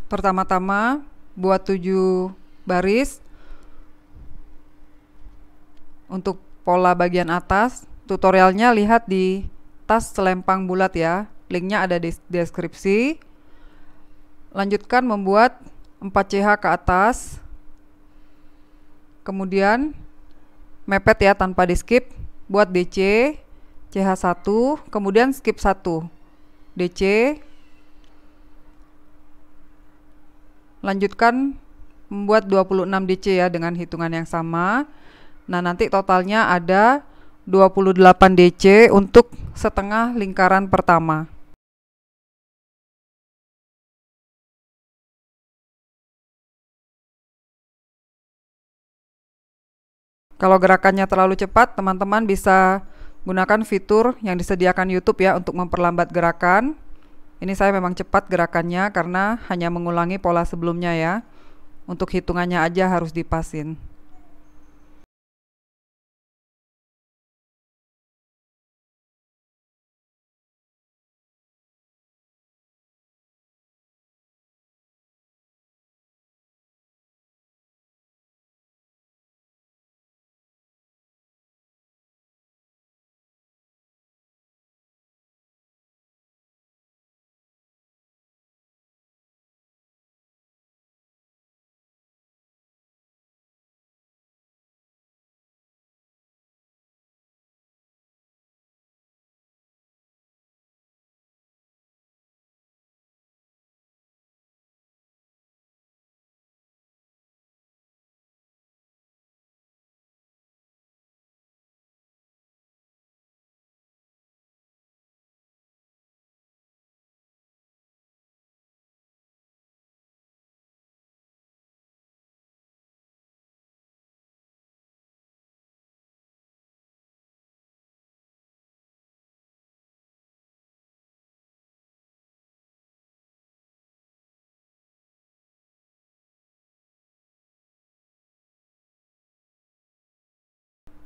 Pertama-tama buat 7 baris untuk pola bagian atas. Tutorialnya lihat di tas selempang bulat ya, linknya ada di deskripsi. Lanjutkan membuat 4 CH ke atas, kemudian mepet ya tanpa di skip, buat DC CH1, kemudian skip 1 DC. Lanjutkan membuat 26 DC ya dengan hitungan yang sama. Nah, nanti totalnya ada 28 DC untuk setengah lingkaran pertama. Kalau gerakannya terlalu cepat, teman-teman bisa gunakan fitur yang disediakan YouTube ya untuk memperlambat gerakan. Ini saya memang cepat gerakannya karena hanya mengulangi pola sebelumnya ya. Untuk hitungannya aja harus dipasin.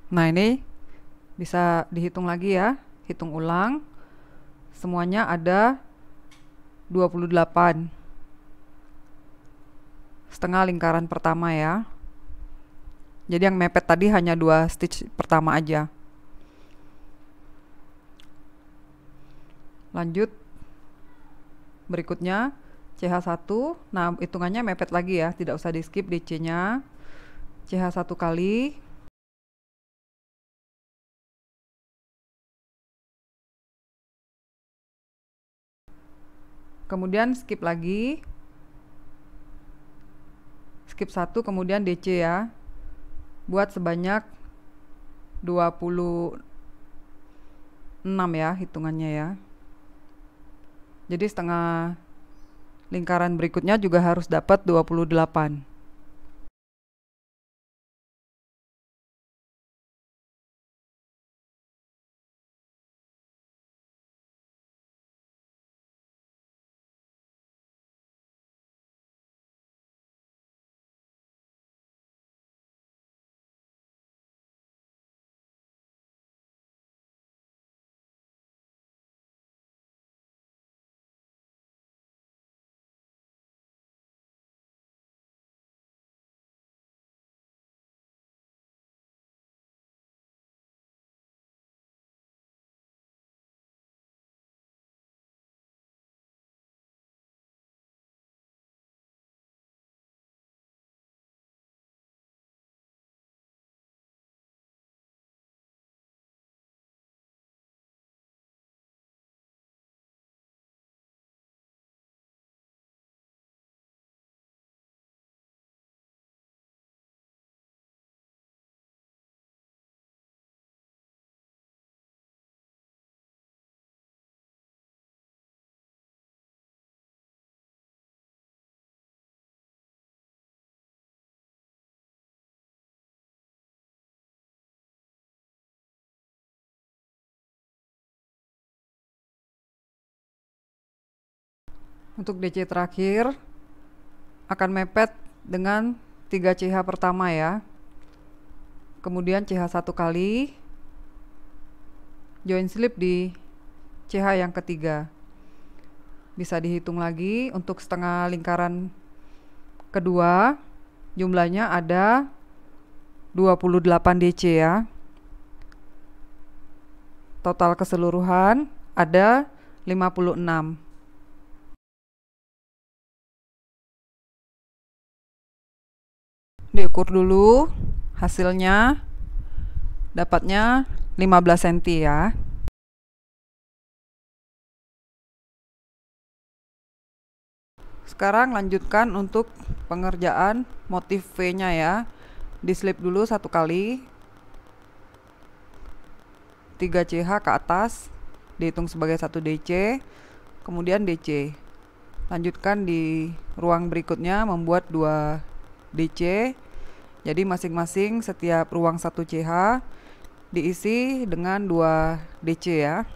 Nah, ini bisa dihitung lagi ya, hitung ulang. Semuanya ada 28 setengah lingkaran pertama ya. Jadi yang mepet tadi hanya 2 stitch pertama aja. Lanjut berikutnya CH1. Nah, hitungannya mepet lagi ya, tidak usah di skip DC-nya. CH1 kali, kemudian skip lagi, skip 1, kemudian DC ya, buat sebanyak 26 ya hitungannya ya. Jadi setengah lingkaran berikutnya juga harus dapat 28. Untuk DC terakhir akan mepet dengan 3 CH pertama ya. Kemudian CH1 kali, join slip di CH yang ketiga. Bisa dihitung lagi untuk setengah lingkaran kedua, jumlahnya ada 28 DC ya. Total keseluruhan ada 56. Diukur dulu, hasilnya dapatnya 15 cm ya. Sekarang lanjutkan untuk pengerjaan motif V-nya ya. Dislip dulu satu kali, 3 CH ke atas, dihitung sebagai 1 DC, kemudian DC. Lanjutkan di ruang berikutnya membuat 2 DC. Jadi masing-masing setiap ruang 1 CH diisi dengan 2 DC ya.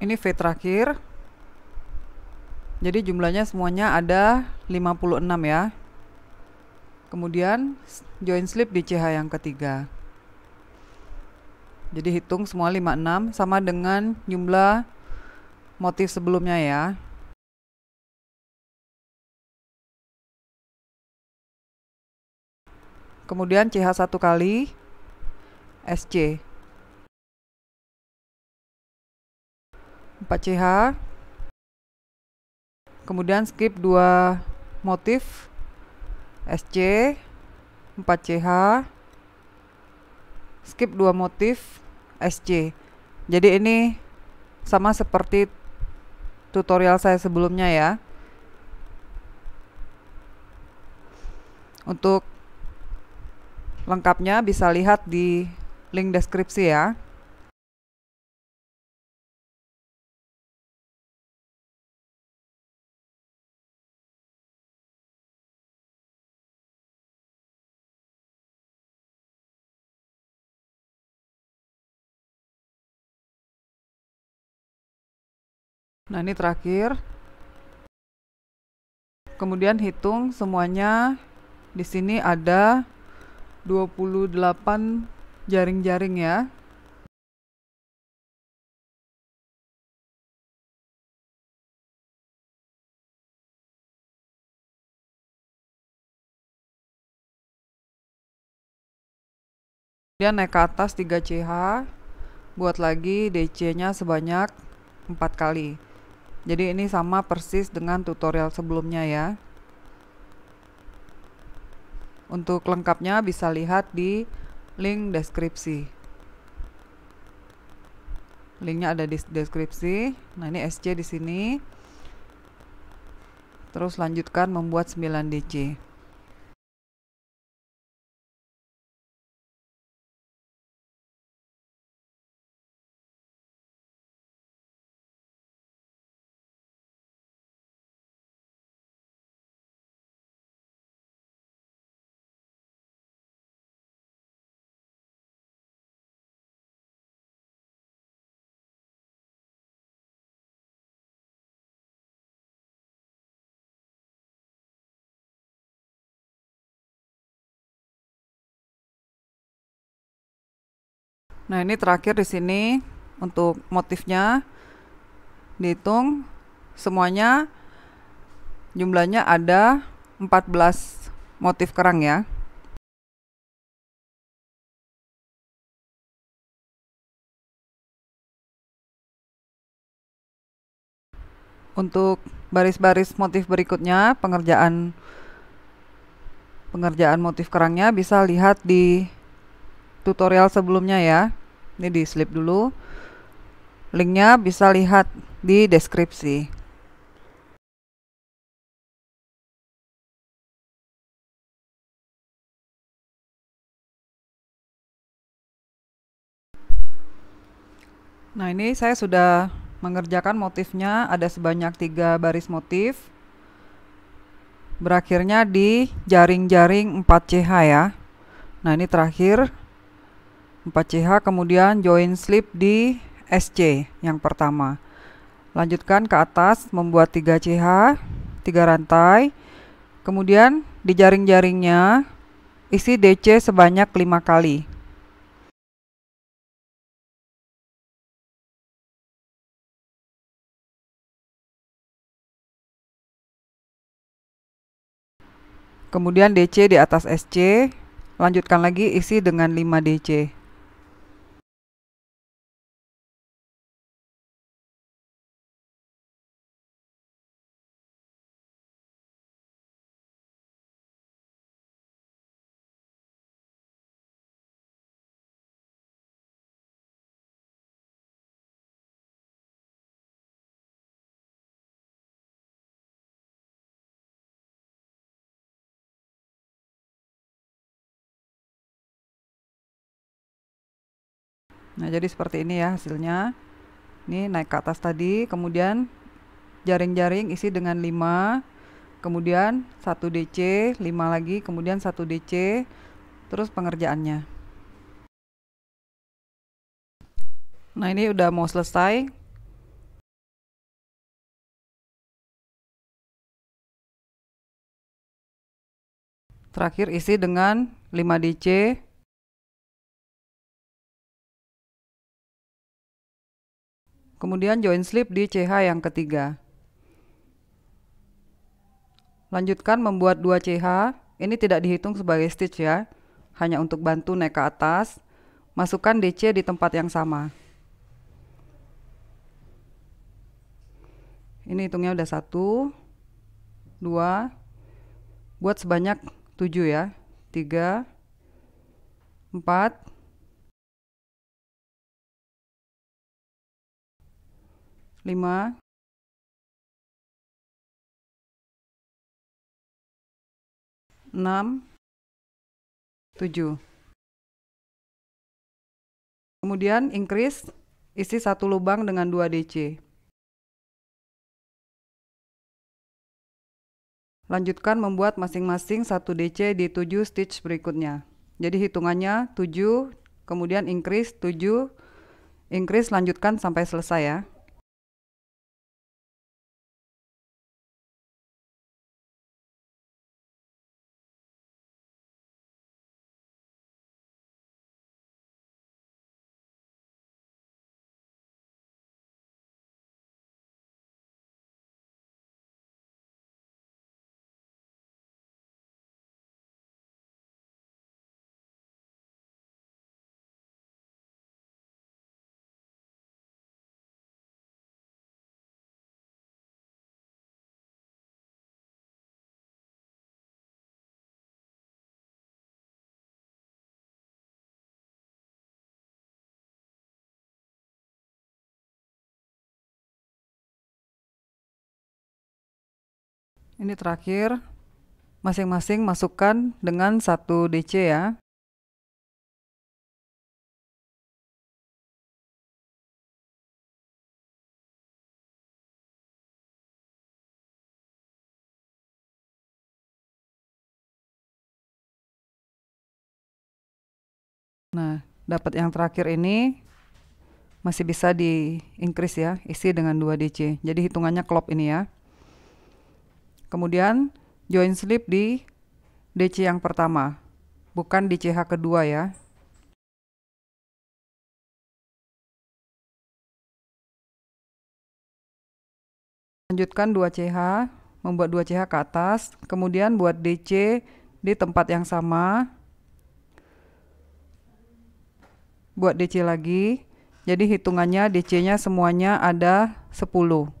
Ini V terakhir. Jadi jumlahnya semuanya ada 56 ya. Kemudian join slip di CH yang ketiga. Jadi hitung semua 56 sama dengan jumlah motif sebelumnya ya. Kemudian CH 1 kali, SC 4 CH. Kemudian skip 2 motif, SC 4 CH, skip 2 motif, SC. Jadi ini sama seperti tutorial saya sebelumnya ya. Untuk lengkapnya bisa lihat di link deskripsi ya. Nah, ini terakhir. Kemudian hitung semuanya. Di sini ada 28 jaring-jaring ya. Kemudian naik ke atas 3 CH. Buat lagi DC-nya sebanyak 4 kali. Jadi ini sama persis dengan tutorial sebelumnya ya. Untuk lengkapnya bisa lihat di link deskripsi. Linknya ada di deskripsi. Nah, ini SC di sini. Terus lanjutkan membuat 9 DC. Nah, ini terakhir di sini untuk motifnya dihitung semuanya jumlahnya ada 14 motif kerang ya. Untuk baris-baris motif berikutnya, pengerjaan motif kerangnya bisa lihat di tutorial sebelumnya ya. Ini di slip dulu. Linknya bisa lihat di deskripsi. Nah, ini saya sudah mengerjakan motifnya, ada sebanyak 3 baris motif. Berakhirnya di jaring-jaring 4CH ya. Nah, ini terakhir 4CH, kemudian join slip di SC yang pertama. Lanjutkan ke atas membuat 3CH, 3 rantai. Kemudian di jaring-jaringnya isi DC sebanyak 5 kali. Kemudian DC di atas SC, lanjutkan lagi isi dengan 5 DC. Nah, jadi seperti ini ya hasilnya. Ini naik ke atas tadi, kemudian jaring-jaring isi dengan 5, kemudian 1 DC, 5 lagi, kemudian 1 DC, terus pengerjaannya. Nah, ini udah mau selesai. Terakhir isi dengan 5 DC. Kemudian join slip di CH yang ketiga. Lanjutkan membuat 2 CH. Ini tidak dihitung sebagai stitch ya, hanya untuk bantu naik ke atas. Masukkan DC di tempat yang sama. Ini hitungnya udah 1, 2, buat sebanyak 7 ya. 3, 4, 5, 6, 7. Kemudian increase, isi 1 lubang dengan 2 DC. Lanjutkan membuat masing-masing 1 DC di 7 stitch berikutnya. Jadi hitungannya 7, kemudian increase 7, increase, lanjutkan sampai selesai ya. Ini terakhir, masing-masing masukkan dengan 1 DC ya. Nah, dapat yang terakhir ini masih bisa di increase ya, isi dengan 2 DC. Jadi hitungannya klop ini ya. Kemudian join slip di DC yang pertama, bukan di CH kedua ya. Lanjutkan 2 CH, membuat 2 CH ke atas, kemudian buat DC di tempat yang sama. Buat DC lagi. Jadi hitungannya DC-nya semuanya ada 10.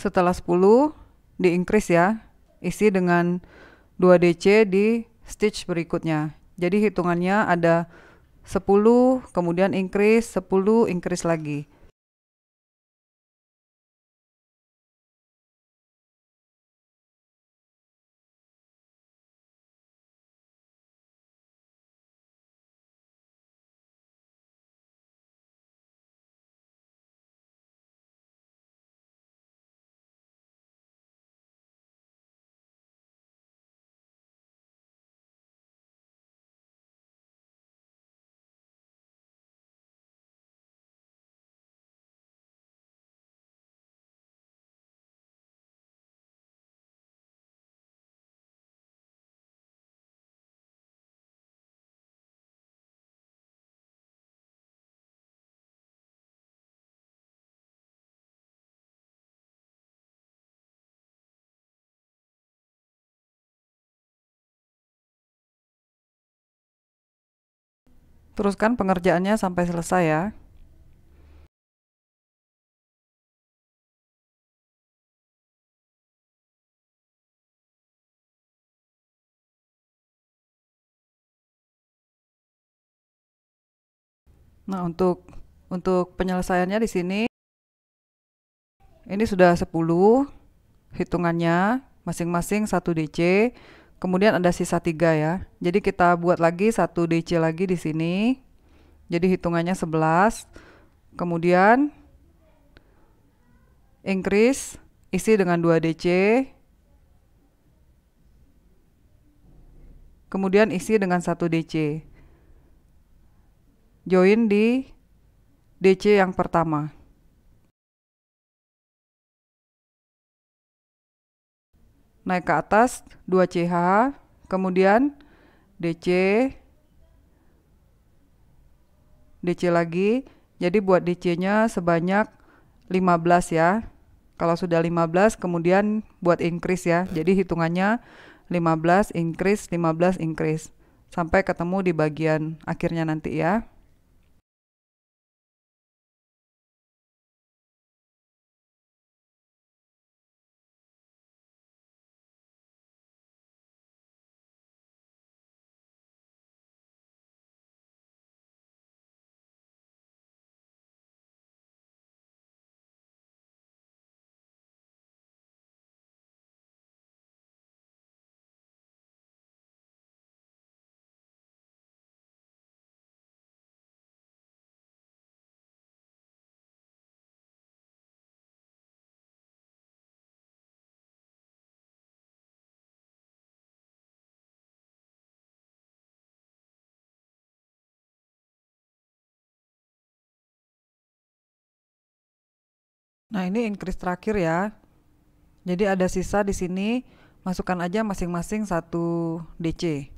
Setelah 10 di increase ya, isi dengan 2 DC di stitch berikutnya. Jadi hitungannya ada 10, kemudian increase, 10, increase lagi. Teruskan pengerjaannya sampai selesai ya. Nah, untuk penyelesaiannya di sini ini sudah 10 hitungannya, masing-masing 1 DC. Kemudian ada sisa 3 ya. Jadi kita buat lagi 1 DC lagi di sini. Jadi hitungannya 11. Kemudian increase isi dengan 2 DC. Kemudian isi dengan 1 DC. Join di DC yang pertama. Naik ke atas 2CH, kemudian DC, DC lagi. Jadi buat DC-nya sebanyak 15 ya. Kalau sudah 15 kemudian buat increase ya. Jadi hitungannya 15 increase, 15 increase. Sampai ketemu di bagian akhirnya nanti ya. Nah, ini increase terakhir ya. Jadi ada sisa di sini, masukkan aja masing-masing 1 DC.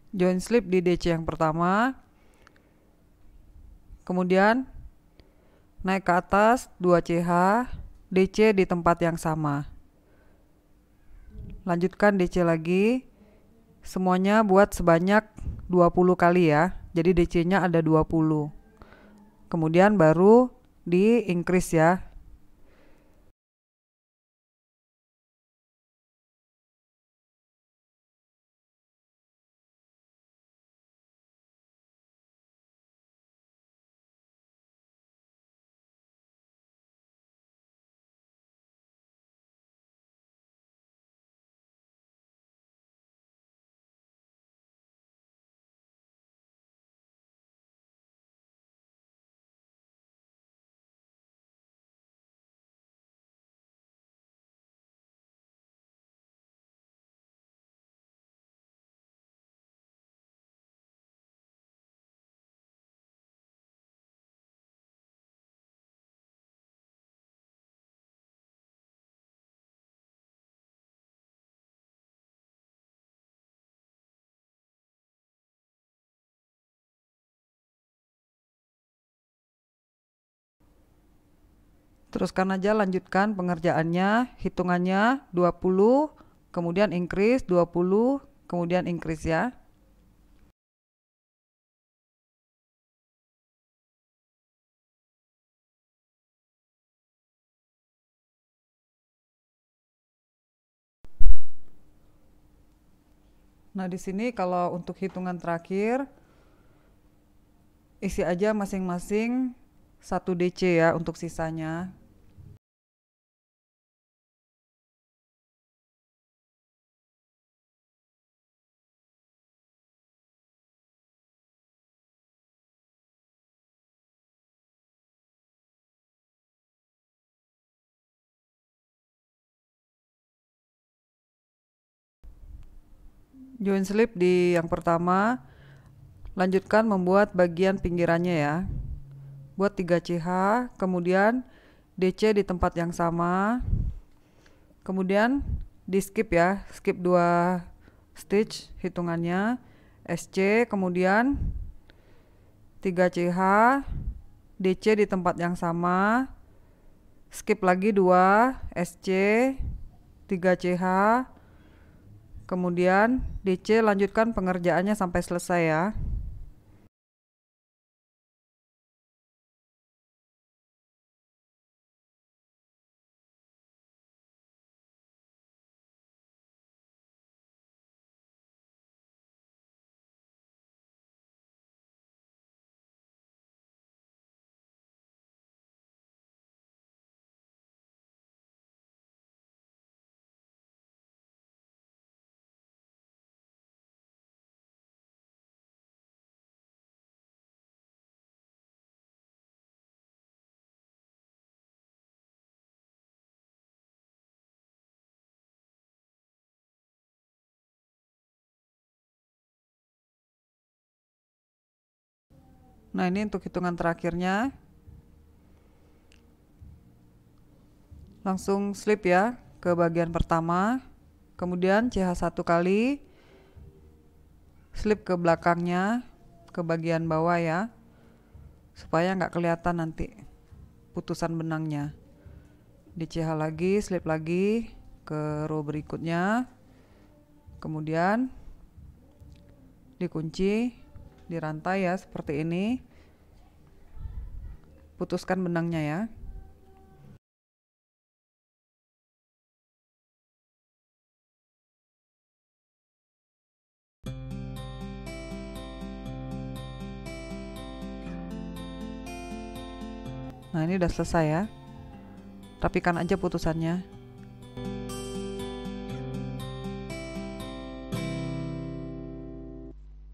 Join slip di DC yang pertama. Kemudian naik ke atas 2CH, DC di tempat yang sama. Lanjutkan DC lagi. Semuanya buat sebanyak 20 kali ya. Jadi DC-nya ada 20. Kemudian baru di increase ya. Teruskan aja, lanjutkan pengerjaannya, hitungannya 20, kemudian increase 20, kemudian increase ya. Nah, di sini kalau untuk hitungan terakhir, isi aja masing-masing 1 DC ya untuk sisanya. Join slip di yang pertama, lanjutkan membuat bagian pinggirannya ya. Buat 3 CH, kemudian DC di tempat yang sama. Kemudian di skip ya, skip 2 stitch hitungannya. SC, kemudian 3 CH, DC di tempat yang sama. Skip lagi 2 SC, 3 CH. Kemudian DC, lanjutkan pengerjaannya sampai selesai ya. Nah, ini untuk hitungan terakhirnya. Langsung slip ya ke bagian pertama. Kemudian CH 1 kali. Slip ke belakangnya, ke bagian bawah ya. Supaya nggak kelihatan nanti putusan benangnya. Di CH lagi, slip lagi ke row berikutnya. Kemudian dikunci, dirantai ya seperti ini. Putuskan benangnya ya. Nah, ini udah selesai ya. Rapikan aja putusannya.